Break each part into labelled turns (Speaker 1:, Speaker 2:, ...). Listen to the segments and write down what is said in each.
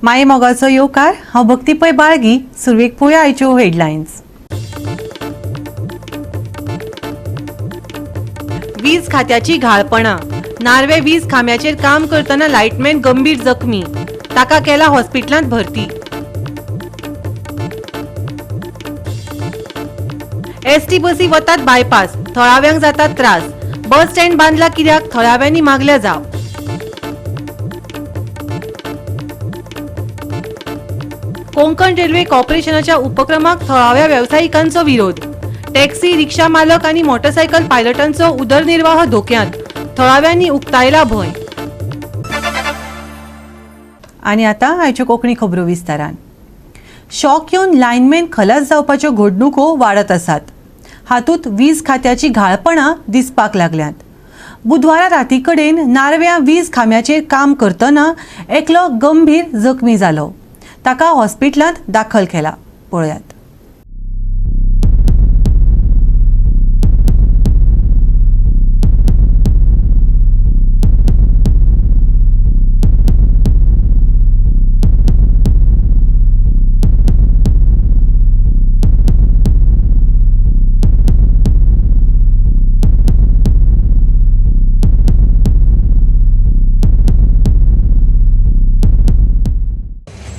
Speaker 1: माये मोगाचो येवकार हांव भक्ती पै बाळगी. सुरवेक पळोवया आयच्यो हेडलायन्स. वीज खात्याची घाळपणां. नार्वे वीज खांब्याचेर काम करतना लायटमॅन गंभीर जखमी. ताका केला हॉस्पिटलांत भरती. एसटी बसी वतात बायपास. थळाव्यांक जातात त्रास. बस स्टँड बांदला कित्याक थळाव्यांनी मागल्या जाव. कोंकण रेल्वे कॉर्पोरेशनाच्या उपक्रमाक थळाव्या व्यावसायिकांचो विरोध. टॅक्सी, रिक्षा मालक आणि मोटरसायकल पायलटांचो उदरनिर्वाह धोक्यांत. थळाव्यांनी उक्तायला भंय. आनी आतां आयच्यो कोंकणी खबरो विस्तारान. शॉक येवन लायनमॅन खलास जावपाच्यो घडणुको वाडत आसात. हातूंत वीज खात्याची घाळपणां दिसपाक लागल्यात. बुधवारा राती कडेन नार्व्या वीज खांब्याचेर काम करतना एकलो गंभीर जखमी जालो. ताका हॉस्पिटलांत दाखल केला. पळयात.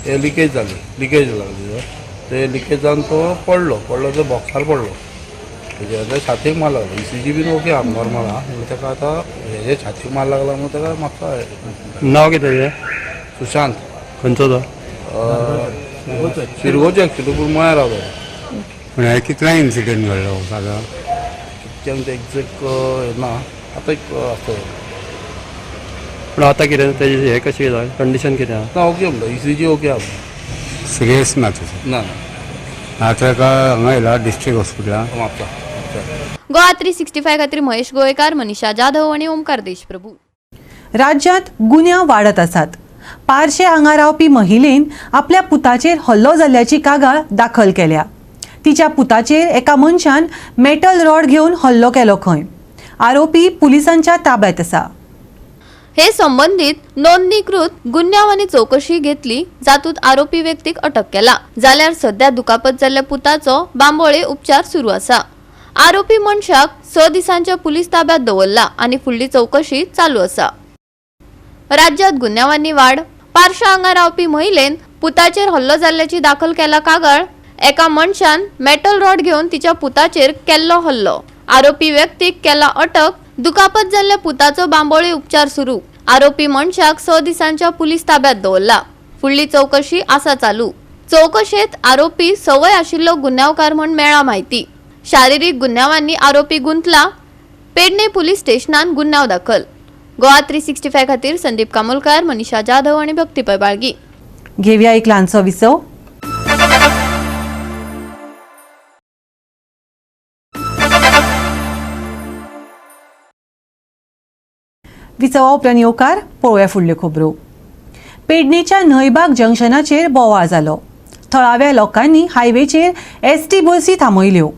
Speaker 2: ते लिकेज लागली. ते लिकेज जावन तो पडलो तो बॉक्सार पडलो. तेजे छातीक मार लागलो. ECG बीन ओके आहा नॉर्मल आहा. ताका आतां हेजे छातीक मार लागला म्हणून ताका म्हाका
Speaker 3: नाव कितें तेजें?
Speaker 2: सुशांत.
Speaker 3: खंयचो तो?
Speaker 2: शिरगोवचो एक्चुली पूण मळ्यार रावलो.
Speaker 3: पूण हे कितले इन्सिडंट घडलो सादारण?
Speaker 2: कित्याक एक्झॅक्ट ना आतां एक आसतलें.
Speaker 3: पूण आतां कितें तेजें हें कशें जालें? कंडिशन कितें आहा?
Speaker 2: ना ओके म्हणटा. ECG ओके आहा.
Speaker 3: सिरियस ना तशें?
Speaker 2: ना
Speaker 3: आतां ताका हांगा येयला डिस्ट्रिक्ट हॉस्पिटलांत.
Speaker 2: म्हापसा.
Speaker 4: गोवा 365 खातीर महेश गोयकार, मनीषा जाधव आणि ओमकार देशप्रभू.
Speaker 1: राज्यांत गुन्यांव वाडत आसात. पारशे हांगा रावपी महिलेन आपल्या पुताचेर हल्लो जाल्ल्याची कागाळ दाखल केल्या. तिच्या पुताचेर एका मनशान मेटल रॉड घेवन हल्लो केलो खंय. आरोपी पुलिसांच्या ताब्यांत आसा.
Speaker 4: हे संबंधित नोंदणीकृत गुन्यांव आनी चौकशी घेतली जातूंत आरोपी व्यक्तीक अटक केला. जाल्यार सध्या दुखापत जाल्ल्या पुताचो बांबोळे उपचार सुरू आसा. आरोपी मनशाक 6 दिसांच्या पुलीस ताब्यांत दवरला आनी फुडली चौकशी चालू आसा. राज्यात गुन्यांवांनी वाड. पारशा हांगा रावपी महिलेन पुताचेर हल्लो जाल्ल्याची दाखल केला कागाळ. एका मनशान मेटल रॉड घेवन तिच्या पुताचेर केल्लो हल्लो. आरोपी व्यक्तीक केला अटक. दुखापत जाल्ल्या पुताचो बांबोळे उपचार सुरू. आरोपी मनशाक 6 दिसांच्या पुलीस ताब्यांत दवरला. फुडली चौकशी आसा चालू. चौकशेत आरोपी सवय आशिल्लो गुन्यांवकार म्हूण मेळ्ळा म्हायती. शारिरीक गुन्यांवांनी आरोपी गुंतला. पेडणे पुलीस स्टेशनात गुन्यांव दाखल. गोवा 365 खातीर संदीप कामोलकार, मनीषा जाधव आणि भक्ती पै बाळगी.
Speaker 1: घेवया एक ल्हानसो विसव. विसवा उपरांत येवकार पळोवया फुडल्यो खबरो. पेडणेच्या न्हयबाग जंक्शनाचेर बोवाळ जालो. थळाव्या लोकांनी हायवेचेर एसटी बसी थांबयल्यो.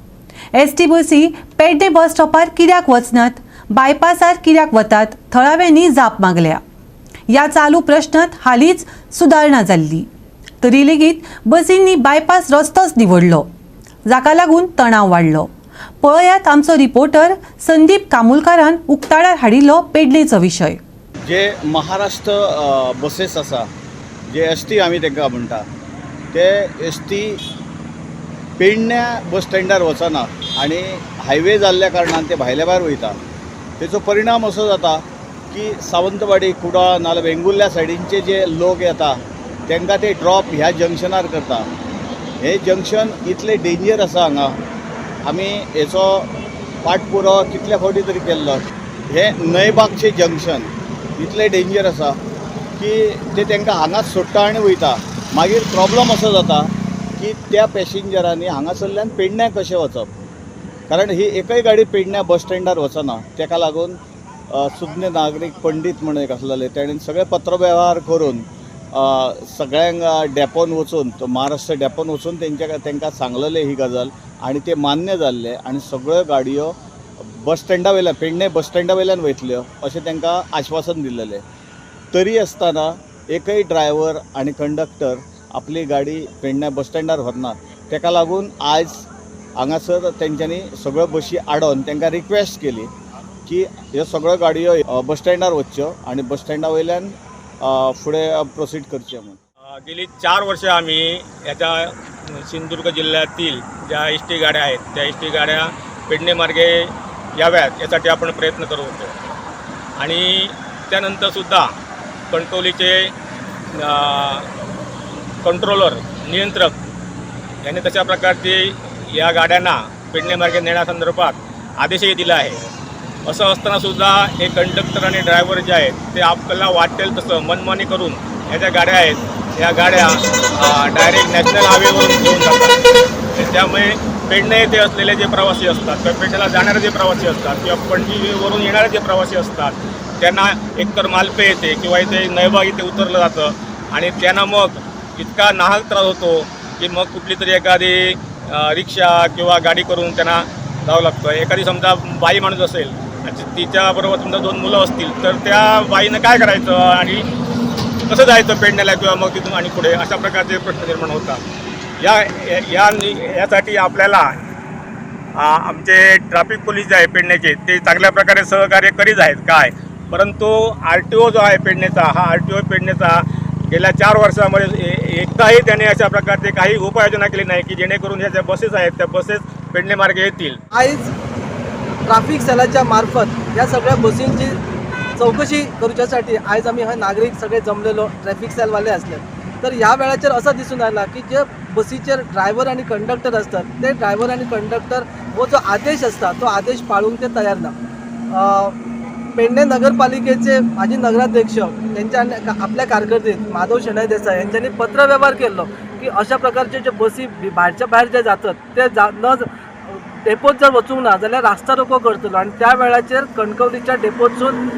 Speaker 1: एसटी बसी पेडणे बस स्टॉपार कित्याक वचनात, बायपासार कित्याक वतात, थळाव्यांनी जाप मागल्या. ह्या चालू प्रश्नात हालींच सुदारणा जाल्ली. तरी लेगीत बसींनी बायपास रस्तोच निवडलो, जाका लागून तणाव वाडलो. पळयात आमचो रिपोर्टर संदीप कामोलकारान उक्ताडार हाडिल्लो पेडणेचो विशय.
Speaker 5: जे महाराष्ट्र बसेस आसा, जे एसटी आमी तांकां म्हणटा, ते एसटी पेडण्या बस स्टँडार वचना आनी हायवे जाल्ल्या कारणान ते भायल्या भायर वयता. तेचो परिणाम असो जाता की सावंतवाडी, कुडाळ नाल्यार वेंगुर्ल्या सायडींचे जे लोक येता तांकां ते ड्रॉप ह्या जंक्शनार करता. हे जंक्शन इतलें डेंजर आसा हांगा. आमी हेचो पाठपुरावो कितल्या फावटी तरी केल्लो. हे न्हयबागचें जंक्शन इतलें डेंजर आसा की ते तांकां हांगाच सोडटा आनी वयता. मागीर प्रॉब्लम असो जाता की त्या पॅसेंजरांनी हांगासरल्यान पेडण्यां कशें वचप, कारण ही एकय गाडी पेडण्यां बस स्टँडार वचना. ताका लागून सुज्ञ नागरीक पंडीत म्हणून एक आसलेले, ताणें सगळे पत्रव्यवहार करून सगळ्यांक डेपोन वचून, तो महाराष्ट्र डेपोन वचून तांकां सांगलेले ही गजाल आनी ते मान्य जाल्ले आनी सगळ्यो गाडयो बस स्टँडा वयल्यान पेडणे बस स्टँडा वयल्यान वयतल्यो अशें तांकां आश्वासन दिल्लेलें. तरी आसतना एकय ड्रायव्हर आणि कंडक्टर आपली गाडी पेडण्या बस स्टँडार व्हरना, तेका लागून आज हांगासर तेंच्यांनी सगळ्यो बशी आडोवन तांकां रिक्वेस्ट केली की ह्यो सगळ्यो गाडयो बस स्टँडार वच्च्यो आणि बस स्टँडा वयल्यान फुडें प्रोसीड करचे म्हणून.
Speaker 6: गेली 4 वर्ष आम्ही याच्या सिंधुदुर्ग जिल्ह्यातील ज्या एस टी गाड्या आहेत त्या एस टी गाड्या पेडणे मार्गे याव्यात यासाठी आपण प्रयत्न करत होतो आणि त्यानंतरसुद्धा कणकवलीचे कंट्रोलर नियंत्रक यांनी तशा प्रकारचे या गाड्यांना पेडणे मार्गे नेण्यासंदर्भात आदेशही दिला आहे. असं असतानासुद्धा हे कंडक्टर आणि ड्रायव्हर जे आहेत ते आपल्याला वाटेल तसं मनमानी करून या ज्या गाड्या आहेत या गाड्या डायरेक्ट नॅशनल हायवेवरून घेऊन जातात. त्यामुळे पेडणे येथे असलेले जे प्रवासी असतात किंवा पेडण्याला जाणारे जे प्रवासी असतात किंवा पणजीवरून येणारे जे प्रवासी असतात त्यांना एकतर मालपे येते किंवा इथे नळबाग इथे उतरलं जातं आणि त्यांना मग इतका नाहक त्रास होतो की मग कुठली तरी एखादी रिक्षा किंवा गाडी करून त्यांना जावं लागतं. एखादी समजा बाई माणूस असेल तिच्याबरोबर समजा 2 मुलं असतील तर त्या बाईनं काय करायचं आणि कसं जायचं पेडण्याला किंवा मग तिथून आणि पुढे अशा प्रकारचे प्रश्न निर्माण होतात. यासाठी आपल्याला आमचे ट्रॅफिक पोलीस जे आहे पेडण्याचे ते चांगल्या प्रकारे सहकार्य करीत आहेत काय, परंतु RTO जो आहे पेडण्याचा हा RTO पेडण्याचा गेल्या 4 वर्षामध्ये एकदाही त्याने अशा प्रकारचे काही उपाययोजना केली नाही की जेणेकरून ह्या ज्या बसेस आहेत त्या बसेस पेडणे मार्गे येतील.
Speaker 7: आज ट्रॅफिक सेलाच्या मार्फत या सगळ्या बसींची चौकशी करूच्यासाठी आज आम्ही नागरिक सगळे जमलेलो ट्रॅफिक सेलवाले असले. तर ह्या वेळाचेर असं दिसून आला की जे बसीचेर ड्रायव्हर आणि कंडक्टर असतात ते ड्रायव्हर आणि कंडक्टर हो जो आदेश असता तो आदेश पाळूंक ते तयार ना. पेडणे नगरपालिकेचे माजी नगराध्यक्ष त्यांच्या आपल्या कारकिर्दीत माधव शेणय देसाई यांच्यानी पत्रव्यवहार केलो की अशा प्रकारचे जे बसी भायरच्या भायर जे जातात ते डेपोत जर वचूंक ना जाल्यार रास्ता रोको करतलो. आणि त्या वेळाचेर कणकवलीच्या डेपोतसून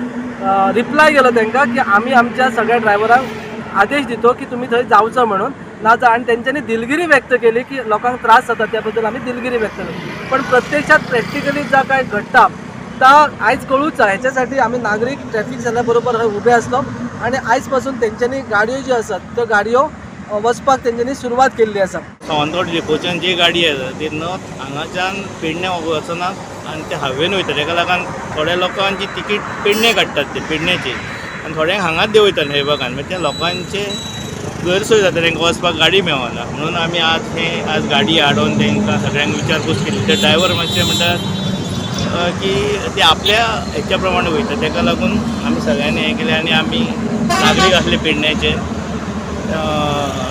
Speaker 7: रिप्लाय केलो तांकां की आम्ही आमच्या सगळ्या ड्रायव्हरांक आदेश दितो की तुम्ही थंय जावचो म्हणून ना जा. आणि त्यांच्यानी दिलगिरी व्यक्त केली की लोकांक त्रास जाता त्याबद्दल आम्ही दिलगिरी व्यक्त केली. पण प्रत्यक्षात प्रॅक्टिकली जा काय घडटा ता आयज कळूचा ह्याच्यासाठी आम्ही नागरिक ट्रॅफिक सेला उभे असलो आणि आयज पासून त्यांच्यानी गाडयो ज्यो आसात त्यो गाडयो वचपाक तेंच्यांनी सुरवात केल्ली आसा.
Speaker 8: सावंतवाड डेपोच्यान जी गाडी येता ती हांगाच्यान पेडण्या वचनात आनी ते हायवेन वयता तेका लागून थोड्या लोकांची तिकीट पेडणे काडटात ते पेडण्याची आनी थोड्यांक हांगाच देंवयता नळबागान. मागीर त्या लोकांचे गैरसोय जाता तांकां वचपाक गाडी मेळना. म्हणून आमी आज गाडी हाडून तांकां सगळ्यांक विचारपूस केली. ते ड्रायव्हर मातशे म्हणटात की ते आपल्या हेच्या प्रमाणे वयता तेका लागून आमी सगळ्यांनी हें केलें आनी आमी नागरीक आसले पेडण्याचे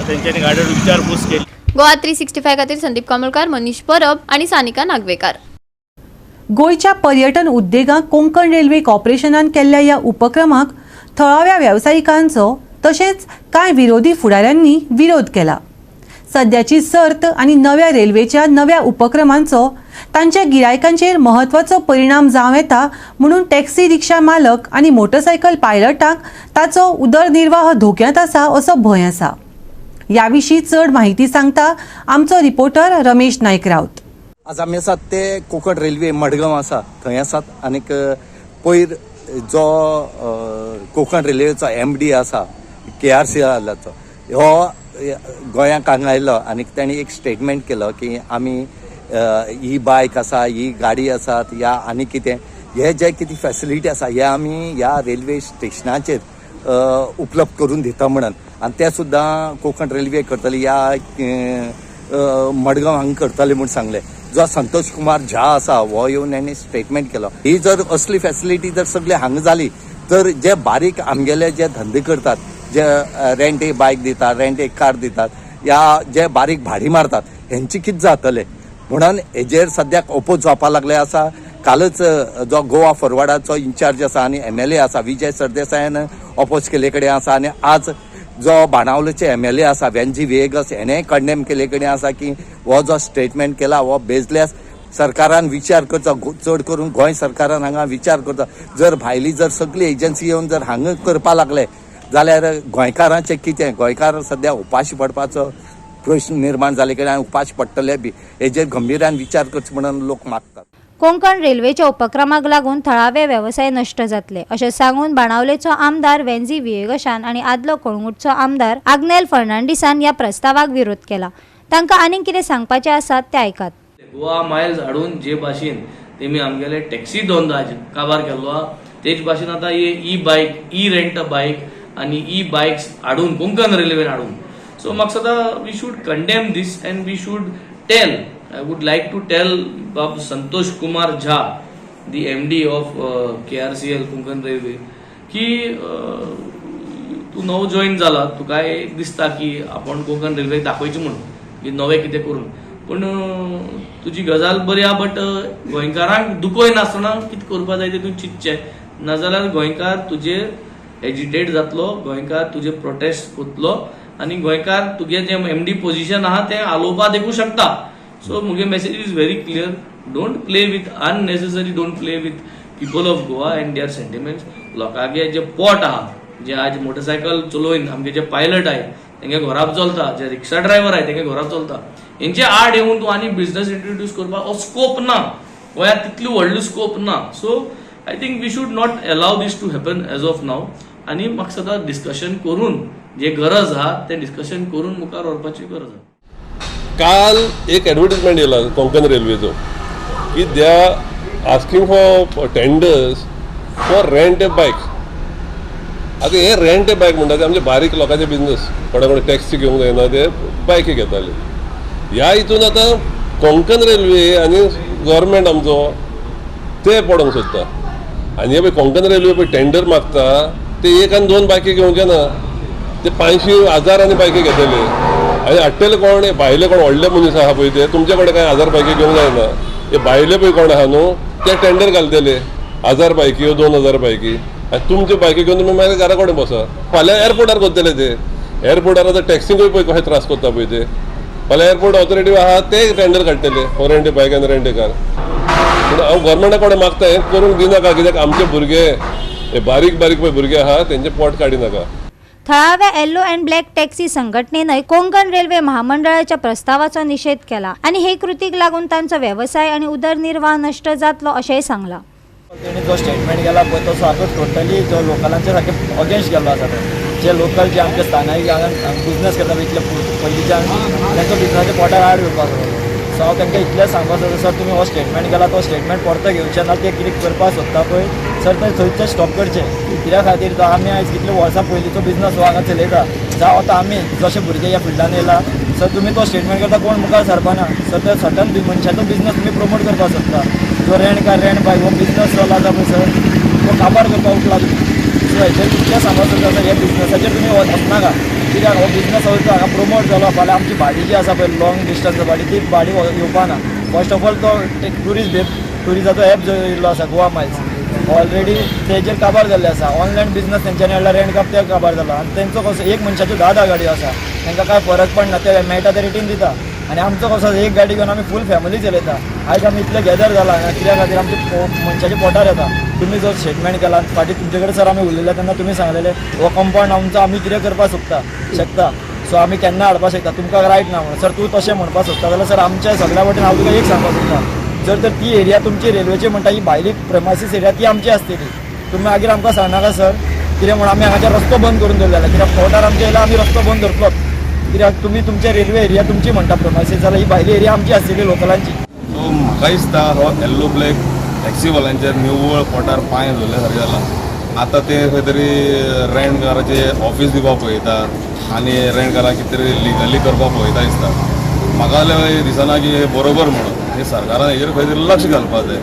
Speaker 8: तेंच्यांनी गाडयेर विचारपूस केली.
Speaker 4: गोवा 365 खातीर संदीप कमळकार, मनीष परब आणि सानिका नागवेकार.
Speaker 1: गोयच्या पर्यटन उद्देगाक कोंकण रेल्वे कॉर्पोरेशनान केल्ल्या ह्या उपक्रमाक थळाव्या व्यावसायिकांचो तशेंच कांय विरोधी फुडाऱ्यांनी विरोध केला. सद्याची सर्त आणि नव्या रेल्वेच्या नव्या उपक्रमांचो तांच्या गिरायकांचेर महत्वाचो परिणाम जावं येता म्हणून टॅक्सी रिक्षा मालक आणि मोटरसायकल पायलटांक ताचो उदरनिर्वाह धोक्यांत आसा असो भंय आसा. ह्या विशीं चड माहिती सांगता आमचो रिपोर्टर रमेश नायक रावत.
Speaker 9: आज आमी आसात ते कोंकण रेल्वे मडगांव आसा थंय आसात आनीक पयर जो कोंकण रेल्वेचो MD आसा KRC जाल्ल्याचो हो गोंयांक हांगा आयलो आनीक तांणी एक स्टेटमेंट केलो की आमी ही बायक आसा ही गाडी आसात या आनी कितें हे जे कितें फॅसिलिटी आसा हे आमी ह्या रेल्वे स्टेशनाचेर उपलब्ध करून दिता म्हणून आनी ते सुद्दां कोंकण रेल्वे करतली ह्या मडगांव हांगा करतले म्हूण सांगले. जो संतोष कुमार झा आसा हो येवन ताणें स्टेटमेंट केलो. ही जर असली फॅसिलिटी जर सगळे हांगा जाली तर जे बारीक आमगेले जे धंदे करतात जे रेंट एक बायक दितात रेंट एक कार दितात या जे बारीक भाडी मारतात हेंची कितें जातले म्हणून हेजेर सद्याक ओपोज जावपा लागले आसा. कालच जो गोवा फॉरवर्डाचो इन्चार्ज आसा आनी MLA आसा विजय सरदेसायान ओपोज केले कडेन आसा आनी आज जो बाणावलेचे MLA आसा वेंजी वेगस हेणें कंडेम केले कडेन आसा की हो जो स्टेटमेंट केला हो बेजलेस सरकारान विचार करचो. चड करून गोंय सरकारान हांगा विचार करता. जर भायली जर सगळी एजन्सी येवन जर हांगा करपा लागले जाल्यार गोंयकारांचें कितें. गोंयकार सद्या उपाशी पडपाचो प्रश्न निर्माण जाले कडेन उपाशी पडटले बी हेजेर गंभीरान विचार करचो म्हणून लोक मागतात.
Speaker 10: कोंकण रेल्वेच्या उपक्रमाक लागून थळावे व्यवसाय नष्ट जातले अशें सांगून बाणावलेचो आमदार वेंझी विएगशान आनी आदलो कोळंगूटचो आमदार आग्नेल फर्नांडिसान ह्या प्रस्तावाक विरोध केला. तांकां आनीक कितें सांगपाचें आसात तें आयकात.
Speaker 11: गोवा मायल्स हाडून जे भाशेन तेमी आमगेले टॅक्सी धंदो काबार केल्लो आहा तेच भाशेन आतां ई बायक ई रेंट अ बायक आनी ई बायक्स हाडून कोंकण रेल्वेन हाडून सो म्हाका सदां we should condemn this and we should tell I would like to tell Bob Santosh Kumar Jha, the MD of KRCL Konkan Railway, की तू नवो जॉईन जाला तुका दिसता की आपण कोंकण रेल्वे दाखोवची म्हणून की नवें कितें करून पूण तुजी गजाल बरी आहा बट गोंयकारांक दुखोय नासतना कितें करपा जाय तें तूं चिंतचें नाजाल्यार गोंयकार तुजेर एजिटेट जातलो गोंयकार तुजे प्रोटेस्ट कोतलो आनी गोंयकार तुगे जें MD पोजिशन आहा तें आलोवपा देखूं शकता. So मुगे message is very clear. Don't play with unnecessary. Don't play with people of Goa and their sentiments. लोकांगे जे पोट आहा जे आज मोटरसायकल चलोवन आमगे जे पायलट आहाय तेंगे घराब चलता जे रिक्षा ड्रायव्हर आहाय तेंगे घराब चलता हेंचे आड येवन तूं आनी बिझनेस इंट्रोड्यूस करपाक हो स्कोप ना गोंयांत तितली व्हडली स्कोप ना. So I think we should not allow this to happen as of now आनी म्हाका सदां डिस्कशन करून जे गरज आहा तें डिस्कशन करून मुखार व्हरपाची गरज आहा.
Speaker 12: काल एक एडवर्टिजमेंट येयला कोंकण रेल्वेचो की they are asking for tenders for rent a बायक. आतां हे रेंट ए बायक म्हणटा ते आमचे बारीक लोकांचे बिझनेस कोणा कोणी टॅक्सी घेवंक जायना ते बायकी घेताले. ह्या हितून आतां कोंकण रेल्वे आनी गव्हर्मेंट आमचो ते पडोवंक सोदता आनी हे पळय कोंकण रेल्वे पळय टेंडर मागता ते एक आनी दोन बायकी घेवचे ना ते 500,000 आनी बायकी घेतले आनी हाडटले कोण हे भायले कोण व्हडले मनीस आहा पळय ते तुमचे कडेन कांय 1000 बायकी घेवंक जायना हे भायले पळय कोण आहा न्हू ते टेंडर घालतले 1000 बायकी 2000 बायकी आनी तुमचे बायकी घेवन तुमी मागीर घरा कडेन बसा. फाल्यां एअरपोर्टार करतले ते एअरपोर्टार आतां टॅक्सीकूय पळय कशे त्रास करता पळय ते फाल्यां एअरपोर्ट ऑथॉरिटी आहा ते टेंडर काडटले फॉर रेंट ए बायक आनी रेंट ए कार. पूण हांव गव्हर्मेंटा कडेन मागता हें करूंक दिनाका कित्याक आमचे भुरगे हे बारीक बारीक पळय भुरगे आहा तेंचे पोट काडिनाका.
Speaker 10: थळाव्या येलो अँड ब्लॅक टॅक्सी संघटनेनंय कोंकण रेल्वे महामंडळाच्या प्रस्तावाचो निषेध केला आणि हे कृतीक लागून तांचो व्यवसाय आणि उदरनिर्वाह नष्ट जातलो अशेंय सांगला.
Speaker 5: तेणी जो स्टेटमेंट केला पळय तो सारको टोटली जो लोकलांच्या सारके अगेन्स्ट गेल्लो आसा जे लोकल जे आमचे स्थानिक हांगा बिझनेस करता इतले पयलींच्यान तांचो बिझनेसाच्या पोटार आड येवपाक लागलो. सो हांव तांकां इतलें सांगपाक सोदता सर तुमी हो स्टेटमेंट केला तो स्टेटमेंट परतो घेवचे ना ते कितें करपाक सोदता पळय सर ते थंयचे स्टॉप करचे कित्या खातीर तो आमी आयज कितले वर्सां पयलींचो बिझनेस हो हांगा चलयता जावं आतां आमी जशे भुरगे ह्या फिल्डान येयला सर तुमी तो स्टेटमेंट करता कोण मुखार सरपाना सर ते सटन मनशाचो बिझनेस तुमी प्रमोट करपाक सोदता जो रेंट कार रेंट बायक हो बिझनेस चलो आसा पळय सर तो काबार करपाक उठला सो हेचेर कितलें सांगपाक सोदता हे बिझनेसाचेर तुमी वचनाका कित्याक हो बिझनेस हांगा प्रमोट जालो फाल्यां आमची भाडी जी आसा पळय लॉंग डिस्टन्स भाडी ती भाडी येवपा ना. फर्स्ट ऑफ ऑल तो टुरिझमाचो एप जो येयल्लो आसा गोवा मायल्स ऑलरेडी तेजेर काबार जाल्ले आसा. ऑनलायन बिझनेस तेंच्यांनी हाडला रेंट कार ते काबार जाला आनी तेंचो कसो एक मनशाच्यो 10 गाडयो आसा तांकां कांय फरक पडना ते मेळटा ते रेटीन दिता आनी आमचो कसो एक गाडी घेवन आमी फूल फॅमिली चलयता. आयज आमी इतले गॅदर जाला कित्या खातीर आमच्या मनशाच्या पोटार येता. तुमी जो स्टेटमेंट केला फाटीं तुमचे कडेन सर आमी उलयले तेन्ना तुमी सांगलेले हो कंपाउंड आमचो आमी कितें करपाक शकता सो आमी केन्ना हाडपाक शकता तुमकां रायट ना म्हणून सर तूं तशें म्हणपाक सोदता जाल्यार सर आमच्या सगळ्या वटेन हांव तुका एक सांगपाक सोदता जर तर ती एरिया तुमची रेल्वेची म्हणटा ही भायली प्रमासीस एरिया ती आमची आसतली तुमी मागीर आमकां सांगनाका सर कित्याक म्हणून आमी हांगाचे रस्तो बंद करून दवरलेला कित्याक कोर्टार आमचे येयला आमी रस्तो बंद धरतलोच कित्याक तुमी तुमचे रेल्वे एरिया तुमची म्हणटा प्रमासीस जाल्यार ही भायली एरिया आमची आसतली लोकलांची.
Speaker 12: सो म्हाका दिसता हो येल्लो ब्लॅक टॅक्सीवाल्यांचेर निव्वळ पोटार पांय दवरले सारकें जाला. आतां ते खंय तरी रेंट काराचे ऑफीस दिवपाक पळयतात आनी रेंट काराक कितें तरी लिगली करपाक पळयता दिसता. म्हाका जाल्यार दिसना की हे बरोबर म्हणून हे सरकारान हेजेर खंय तरी लक्ष घालपाक जाय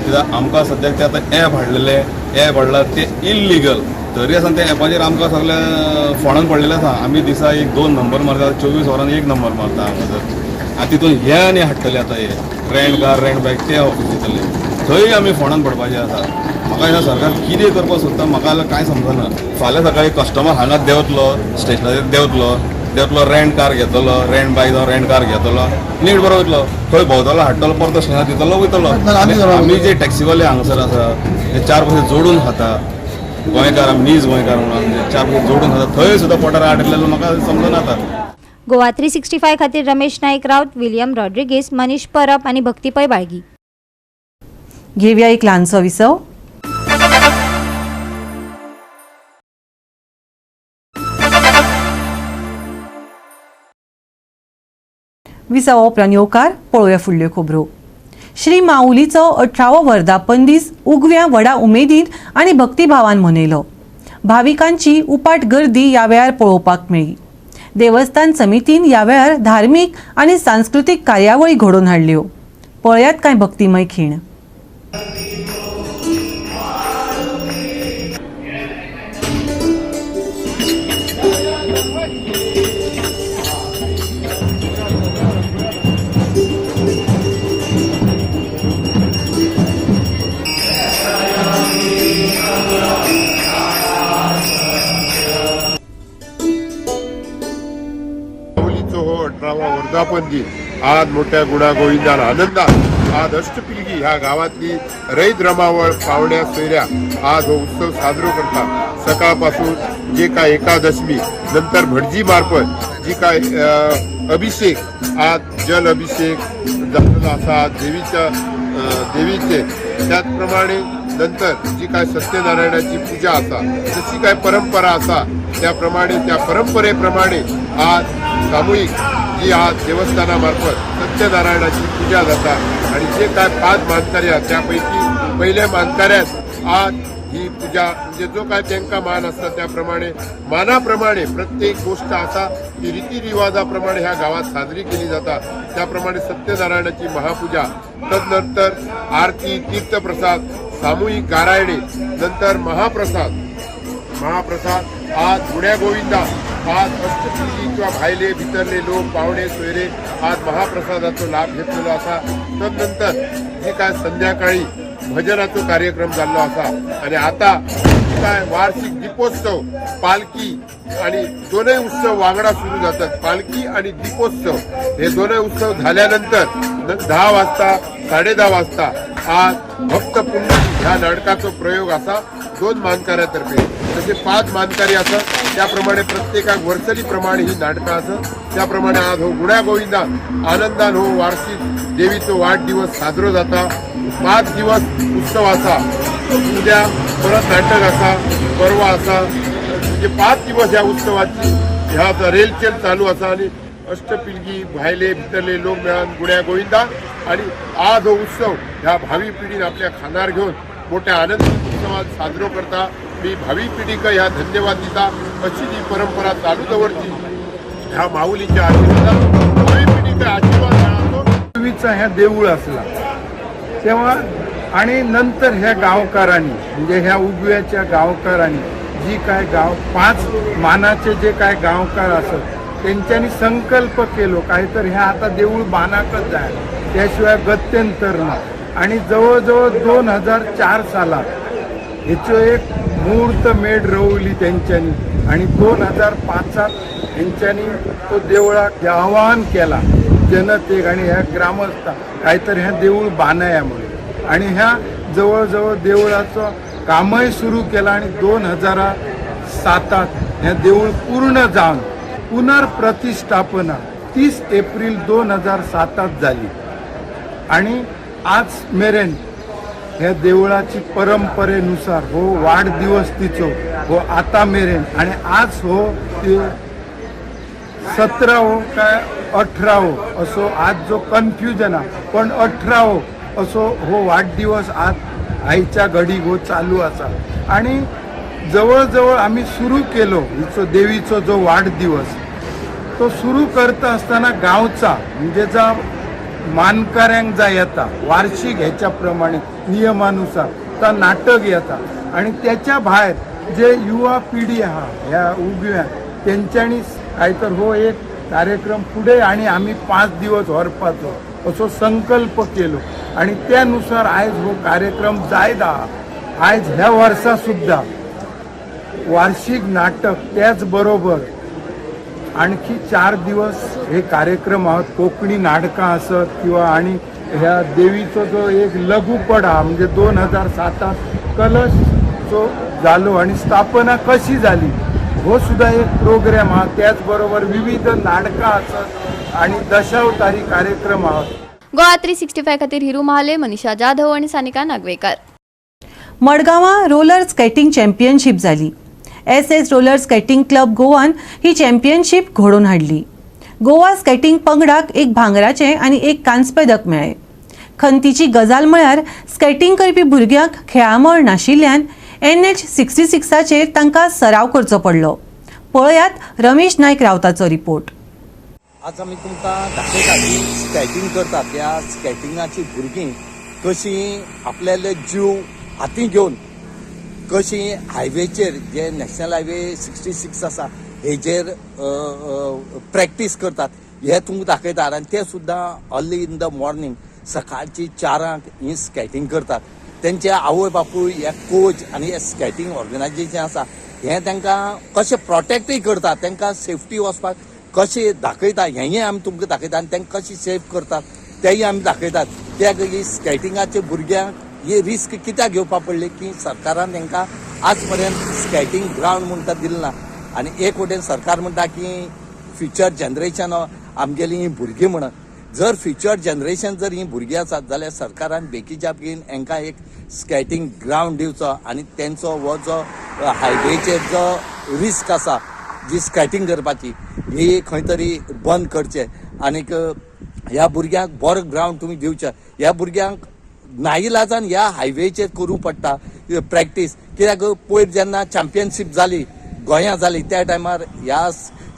Speaker 12: कित्याक आमकां सद्याक ते आतां एप हाडलेले एप हाडला ते इल्लिगल तरी आसा त्या एपाचेर आमकां सगळें फोंडान पडलेलें आसा. आमी दिसा 1-2 नंबर मारता 24 वरान 1 नंबर मारता हांगा जर आनी तितून हे आनी हाडटले आतां हे रेंट कार रेंट बायक ते ऑफीस दितले थंय आमी फोंडान पडपाचें आसा. म्हाका दिसता सरकार कितें करपाक सोदता म्हाका जाल्यार कांय समजना. फाल्यां सकाळीं कस्टमर हांगा देंवतलो स्टेशनाचेर देंवतलो रेंट कार घेतलो रेंट बायक जावं रेंट कार घेतलो नीट बरो वयतलो खंय भोंवतलो हाडटलो परतो स्टेशनार दितलो वयतलो. आमी जे टॅक्सीवाले हांगासर आसा ते 4 पयशे जोडून खाता गोंयकार आमी नीज गोंयकार म्हणून 4 पयशे जोडून खाता थंय सुद्दां पोटार आडलेलो म्हाका समजना आता.
Speaker 10: गोवा 365 खातीर रमेश नाईक राउत, विलियम रॉड्रिगीस, मनीष परब आनी भक्तीपय बाळगी.
Speaker 1: घेवया एक ल्हानसो विसव. विसवा उपरांत येवकार पळोवया फुडल्यो खबरो. श्री माऊलीचो 18वो वर्धापन दीस उगव्या व्हडा उमेदीन आनी भक्तिभावान मनयलो. भाविकांची उपाट गर्दी ह्या वेळार पळोवपाक मेळ्ळी. देवस्थान समितीन ह्या वेळार धार्मीक आनी सांस्कृतीक कार्यावळी घडोवन हाडल्यो. पळयात कांय भक्तिमय खीण.
Speaker 13: माऊलीचो हो 18वा वर्धापन दिन आज मोठ्या गुणागोविंदान आनंदात आज अष्टपिलगी ह्या गावातली रैत रमावळ पावण्या सोयऱ्या आज हो उत्सव साजरो करतात. सकाळपासून जे काय एकादशमी नंतर भटजी मार्फत जी काय अभिषेक आज जल अभिषेक झालेला असा देवीचे त्याचप्रमाणे नंतर जी काय सत्यनारायणाची पूजा असा जशी काय परंपरा असा त्याप्रमाणे त्या परंपरेप्रमाणे आज सामूहिक जी आज देवस्थानामार्फत सत्यनारायणाची पूजा जाता आणि जे काय 5 मानकऱ्या त्यापैकी पहिल्या मानकऱ्यास आज ही पूजा म्हणजे जो काय त्यांचा मान असता त्याप्रमाणे मानाप्रमाणे प्रत्येक गोष्ट असा ती रीतिरिवाजाप्रमाणे ह्या गावात साजरी केली जातात. त्याप्रमाणे सत्यनारायणाची महापूजा तदनंतर आरती तीर्थप्रसाद सामूहिक गारायणे नंतर महाप्रसाद आज गुण्या गोविंदा आज अष्टसिद्धी किंवा भायले भितरले लोक पाहुणे सोयरे आज महाप्रसादाचा लाभ घेतलेला असा. तदनंतर जे काय संध्याकाळी भजनाचा कार्यक्रम झालो असा आणि आता काय वार्षिक दीपोत्सव पालखी आणि दोन्ही उत्सव वांगडा सुरू जातात. पालखी आणि दीपोत्सव हे दोन्ही उत्सव झाल्यानंतर 10 वाजता 10:30 वाजता आज भक्त पुंडलिक ह्या नाटकाचा प्रयोग असा 2 मानकऱ्यातर्फे तसे 5 मानकरी असं त्याप्रमाणे प्रत्येकाक वर्सरीप्रमाणे ही नाटकं असं त्याप्रमाणे आज हो गुण्या गोविंदा आनंदान हो वार्षिक देवीचो वाढदिवस साजरो जाता. 5 दिवस उत्सव असा उद्या परत नाटक असा परवा असा म्हणजे 5 दिवस ह्या उत्सवाची ह्या रेलचेल चालू असा आणि अष्टपिलगी भायले भितरले लोक मेळून गुण्या गोविंदा आणि आज हो उत्सव ह्या भावी पिढीन आपल्या खानार घेऊन मोठ्या आनंद उत्सवात साजरो करता. मी भावी पिढीक ह्या धन्यवाद दिता. अशी ती परंपरा चालू दवरची ह्या माऊलीच्या आशीर्वादान भावी पिढीक आशीर्वाद मिळालो.
Speaker 14: पूर्वीचा ह्या देऊळ असला तेव्हा आणि नंतर ह्या गावकारांनी म्हणजे ह्या उगव्याच्या गावकारांनी जी काय 5 मानाचे जे काय गावकार असत त्यांच्यानी संकल्प केलो काहीतरी ह्या आता देऊळ बांधाकच जाय त्याशिवाय गत्यंतर ना आणि जवळजवळ 2004 सालात ह्याचो एक मुहूर्त मेढ रोवली त्यांच्यानी आणि 2005 यांच्यानी तो देवळाक आवाहन केला जनतेक आणि ह्या ग्रामस्थ काहीतरी ह्या देऊळ बांधाया म्हणून आणि ह्या जवळजवळ देवळाचं कामही सुरू केलं आणि 2007 ह्या देऊळ पूर्ण जाऊन पुनर्प्रतिष्ठापना 30 एप्रिल 2007 झाली आणि आज मेरेन ह्या देवळाची परंपरेनुसार हो वाढदिवस तिचो हो आता मेरेन आणि आज हो 17 काय 18 असो आज जो कन्फ्युजन आहे पण 18 असो हो वाढदिवस आज आईच्या घडी हो चालू असा आणि जवळजवळ आम्ही सुरू केलो हिचो देवीचो जो वाढदिवस तो सुरू करता असताना गावचा म्हणजे जा मानकऱ्यांक जा येता वार्षिक ह्याच्याप्रमाणे नियमानुसार तर नाटक येता आणि त्याच्या बाहेर जे युवा पिढी हा ह्या उगव्या त्यांच्यानी काहीतर हो एक कार्यक्रम पुढे आणि आम्ही 5 दिवस व्हरपाचो असो संकल्प केलो आणि त्यानुसार आयज हो कार्यक्रम जायदा आयज ह्या वर्सा सुद्धा वार्षिक नाटक त्याचबरोबर आणखी 4 दिवस हे कार्यक्रम आहोत कोकणी नाटकां असत किंवा आणि ह्या देवीचो जो एक लघुपट हा म्हणजे 2007 कलश जो झालो आणि स्थापना कशी झाली हो सुद्धा एक प्रोग्राम हा त्याचबरोबर विविध नाटकां असत आणि दशावतारी कार्यक्रम आहोत.
Speaker 4: गोवा 365 खातीर हिरू महाले, मनीषा जाधव आणि सानिका नागवेकर.
Speaker 1: मडगांवां रोलर स्केटिंग चॅम्पियनशीप जाली. SS रोलर स्केटिंग क्लब गोवान ही चॅम्पियनशीप घडोवन हाडली. गोवा स्केटिंग पंगडाक एक भांगराचें आनी एक कांस्य पदक मेळ्ळें. खंतीची गजाल म्हळ्यार स्केटिंग करपी भुरग्यांक खेळामळ नाशिल्ल्यान NH66चेर तांकां सराव करचो पडलो. पळयात रमेश नायक रावताचो रिपोर्ट.
Speaker 9: आज आमी तुमकां दाखयता की स्केटिंग करता त्या स्केटिंगाची भुरगीं कशीं आपल्याले जीव हाती घेवन कशीं हायवेचेर जे नॅशनल हायवे 66 आसा हेजेर प्रॅक्टीस करतात हे तुमकां दाखयतात. आनी ते सुद्दां अर्ली इन द मॉर्निंग सकाळची 4 ही स्केटिंग करतात. तेंचे आवय बापूय हे कोच आनी हे स्केटिंग ऑर्गनायझेशन आसा हे तांकां कशें प्रोटेक्टूय करतात, तांकां सेफ्टी वचपाक कशें दाखयता हेंय आमी तुमकां दाखयता आनी तांकां कशें सेफ करतात तेय आमी दाखयतात. त्या स्केटिंगाच्या भुरग्यांक ही रिस्क कित्याक घेवपा पडली की सरकारान तांकां आज पर्यंत स्केटिंग ग्रावंड म्हणटा दिलें ना. आनी एक वटेन सरकार म्हणटा की फ्युचर जनरेशन आमगेली ही भुरगीं म्हणून. जर फ्युचर जनरेशन जर ही भुरगीं आसात जाल्यार सरकारान बेगीच्या बेगीन हांकां एक स्केटिंग ग्रावंड दिवचो आनी तेंचो हो जो हायवेचेर जो रिस्क आसा जी स्केटिंग करपाची ही खंय तरी बंद करचें. आनीक ह्या भुरग्यांक बरो ग्रावंड तुमी दिवचे. ह्या भुरग्यांक नाइलाजान ह्या हायवेचेर करूं पडटा प्रॅक्टीस. कित्याक पयर जेन्ना चॅम्पियनशीप जाली गोंयांत जाली त्या टायमार ह्या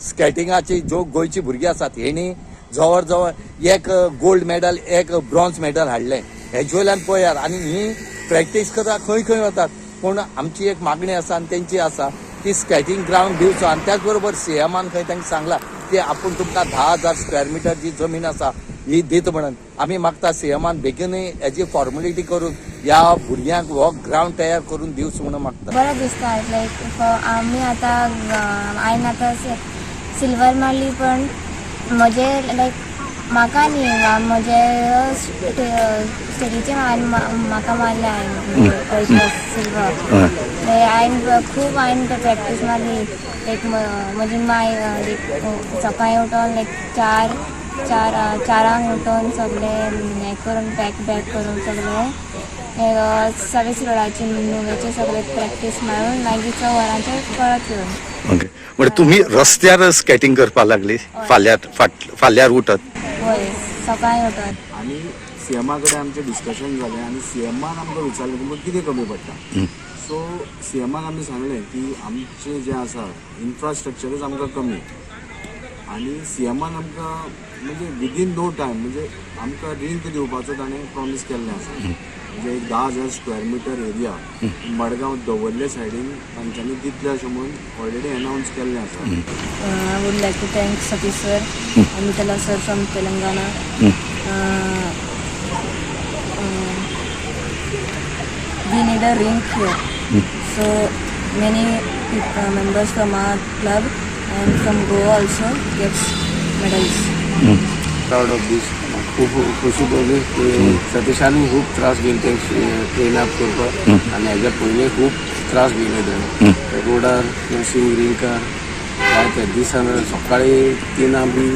Speaker 9: स्केटिंगाची ज्यो गोंयची भुरगीं आसात हेणी जवळ जवळ एक गोल्ड मेडल एक ब्रॉन्झ मेडल हाडलें. हेजे वयल्यान पळयात आनी ही प्रॅक्टीस करता खंय खंय वतात. पूण आमची एक मागणी आसा आनी तेंची आसा की स्केटिंग ग्रावंड दिवचो. आनी त्याच बरोबर CMान खंय तांकां सांगलां की आपूण तुमकां 10,000 स्क्वेअर मिटर जी जमीन आसा ही दित म्हणून. आमी मागता CMान बेगीनूय हेजी फॉर्मेलिटी करून ह्या भुरग्यांक हो ग्रावंड तयार करून दिवचो म्हणून मागता.
Speaker 15: बरं दिसता लायक आमी आतां हांवें आतां सिल्वर मारली पण म्हजे लायक म्हाका न्ही म्हजे स्टडीचे म्हाका मारले हांवें सिल्वर. हांवें प्रॅक्टीस मारली लायक म्हजी माय सकाळीं उठोन लायक चारांक उठोन सगळें हें करून पॅक करून सगळे रोडाची नुवेचे सगळे प्रॅक्टीस मारून मागीर 6 वरांचेर परत येवन.
Speaker 9: ओके म्हणजे तुम्ही रस्त्यार स्केटिंग करपाक लागली फाल्यार उठत?
Speaker 15: हय सकाळीं उठत.
Speaker 16: आनी CMा कडेन आमचें डिस्कशन जालें आनी CMान आमकां विचारलें तुमकां कितें कमी पडटा. सो CMान आमी सांगलें की आमचें जें आसा इन्फ्रास्ट्रक्चरच आमकां कमी आनी CMान आमकां म्हणजे विदीन नो टायम म्हणजे आमकां रिंक दिवपाचो ताणें प्रॉमीस केल्लें आसा. म्हणजे एक 10,000 स्क्वेअर मिटर एरिया मडगांव दवर्ले सायडीन तांच्यांनी दितले अशें म्हणून ऑलरेडी अनावन्स केल्लें आसा.
Speaker 15: I would like to thank Satish sir, Amitala sir from Telangana. We need a rink here. So many members from our club and from Goa also gets medals.
Speaker 16: Proud of this. खूब खुशी भोगली सतीशान खूब त्रास घेवन ते train up करपाक आनी हेज्या पयलीं खूब त्रास घेयले ते रोडार रशिंग रिंकार जायते दिसान सकाळीं 3 बी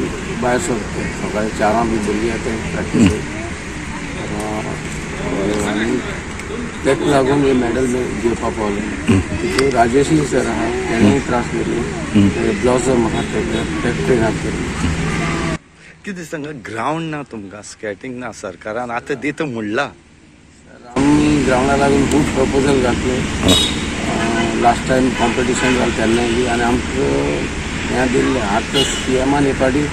Speaker 16: भायर सरता सकाळीं 4 बी भुरगीं येता प्रॅक्टीस आनी तेका लागून हे मेडल घेवपाक पावलें. तितून राजेशी सर आहा तेणेंय त्रास घेतले ब्लॉझम आहा ते ट्रेन अप केली.
Speaker 9: कितें सांगा ग्रावंड ना तुमकां स्केटिंग ना सरकारान आतां दिता म्हणला.
Speaker 16: आमी ग्रावंडा लागून खूब प्रपोजल घातले. लास्ट टायम कॉम्पिटिशन जालें तेन्नाय बी आनी आमकां हें दिल्लें. आतां CMान हे फाटी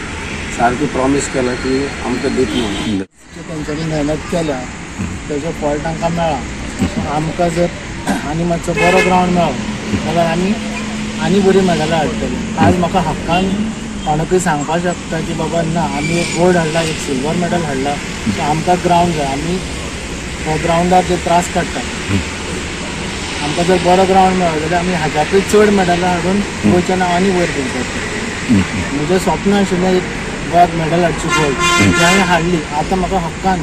Speaker 16: सारकी प्रॉमीस केला की आमकां दित म्हणून.
Speaker 7: तेंच्यांनी मेहनत केल्या तेजो फळ तांकां मेळ्ळा. आमकां जर आनी मातसो बरो ग्रावंड मेळ्ळो जाल्यार आमी आनी बरी मेडलां हाडटली. आज म्हाका हक्कान कोणाकूय सांगपाक शकता की बाबा ना आमी एक गोल्ड हाडला एक सिल्वर मेडल हाडला सो आमकां ग्रावंड जाय. आमी हो ग्रावंडार जे त्रास काडटा आमकां जर बरो ग्रावंड मेळ्ळो जाल्यार आमी हाज्याकूय चड मेडलां हाडून गोंयच्या नांवांनी वयर करतात. म्हजें स्वप्न आशिल्लें एक गोंयाक मेडल हाडची गोल्ड ती हांवें हाडली. आतां म्हाका हक्कान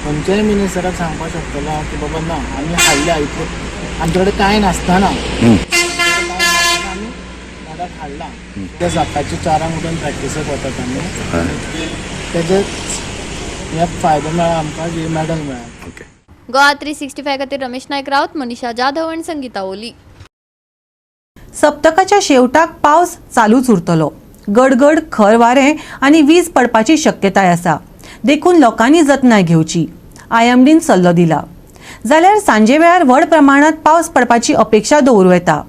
Speaker 7: खंयच्याय मिनिस्टराक सांगपाक शकतलो की बाबा ना आमी हाडल्या इतलें आमचे कडेन कांय नासतना हाडला. ते सकाळचे 4 उठून प्रॅक्टीसेक वतात आमी. तेजे
Speaker 17: ह्यात फायदो मेळ्ळा आमकां की मॅडल मेळ्ळा.
Speaker 4: गोवा 365 खातीर रमेश नायक रावत, मनीषा जाधव आणि संगीता ओली.
Speaker 1: सप्तकाच्या शेवटाक पावस चालूच उरतलो. गडगड, खर वारें आनी वीज पडपाची शक्यताय आसा. देखून लोकांनी जतनाय घेवची, IMDन सल्लो दिला. जाल्यार सांजे वेळार व्हड प्रमाणात पावस पडपाची अपेक्षा दवरूं येता.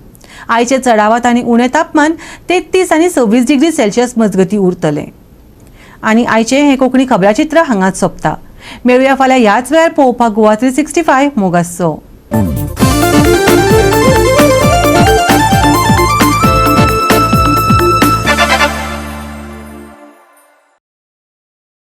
Speaker 1: आयचे चडावात आनी उणें तापमान 33 आनी 26 डिग्री सेल्सियस मजगती उरतलें. आनी आयचे हे कोंकणी खबराचित्र हांगाच सोंपता. मेळुया फाल्यां ह्याच वेळार पळोवपाक गोवा 365 मोगासो.